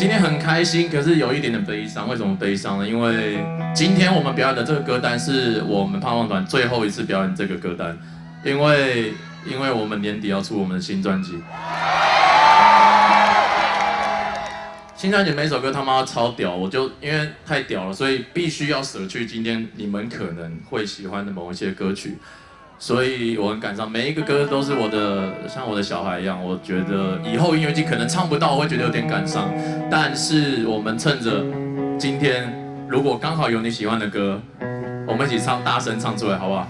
今天很开心，可是有一点点悲伤。为什么悲伤呢？因为今天我们表演的这个歌单是我们胖胖团最后一次表演这个歌单，因为我们年底要出我们的新专辑。新专辑每首歌他妈超屌，我就因为太屌了，所以必须要舍去今天你们可能会喜欢的某一些歌曲。所以我很感伤，每一个歌都是我的，像我的小孩一样。我觉得以后音乐季可能唱不到，我会觉得有点感伤。但是我们趁着今天，如果刚好有你喜欢的歌，我们一起唱，大声唱出来，好不好？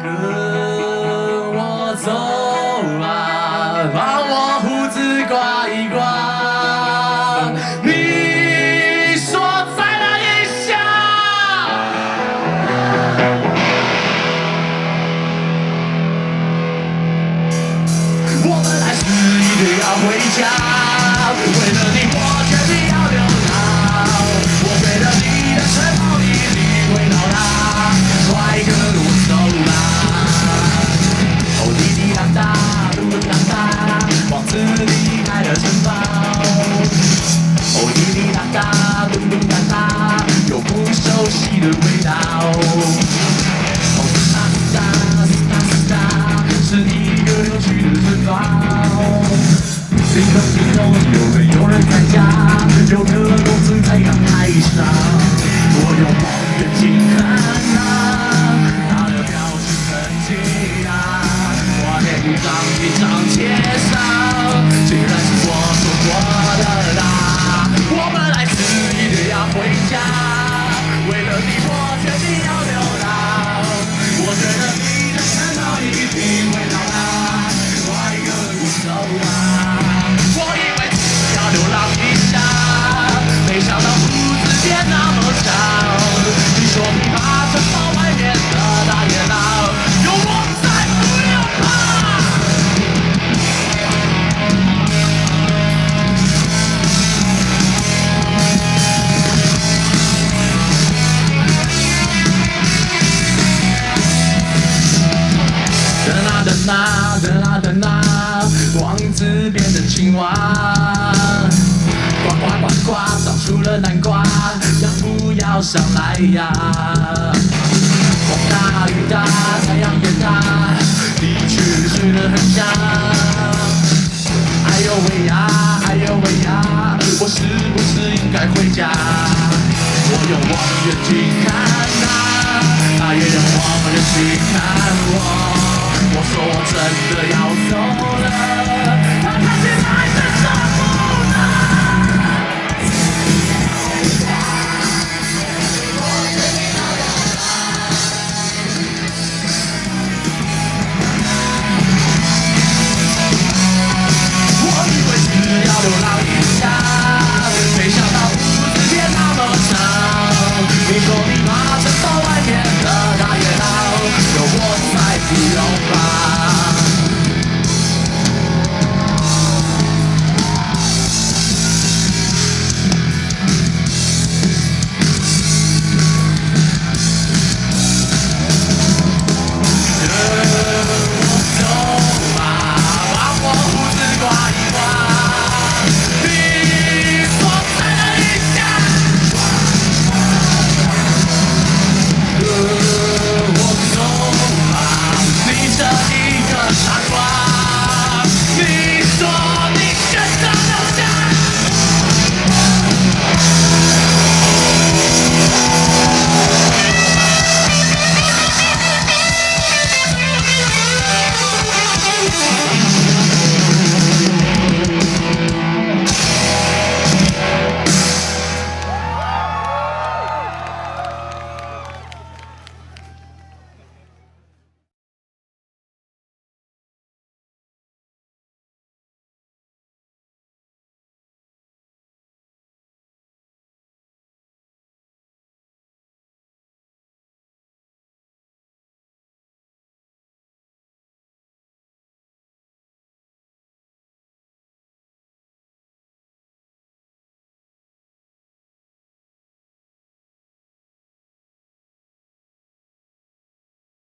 跟我走吧，把我胡子刮一刮。回家，为了你我决定要流浪。我飞到你的城堡里，你会老大，快跟我走吧。哦，滴滴答答，嘟嘟答答，王子离开了城堡。哦，滴滴答答，嘟嘟答答，有不熟悉的味道。哦，嘶哒嘶哒嘶哒嘶哒，是一个有趣的城堡。叮咚叮咚，有没有人在家？有个公子在阳台上。我用望远镜看他的表情很惊讶。我给一张介绍，竟然是我说过的啦。我本来是一定要回家，为了你我决定要流浪。我觉得你的城堡一定会老大，快跟我走啊！我以为要流浪一下，没想到胡子变那么长。你说你怕城堡外面的大野狼，有我在不用怕。等啊等啊等啊等啊，王子变成青蛙，呱呱呱呱，长出了南瓜，要不要上来呀？风大雨大，太阳也大，的确睡得很香。哎呦喂呀，哎呦喂呀，我是不是应该回家？我用望远镜看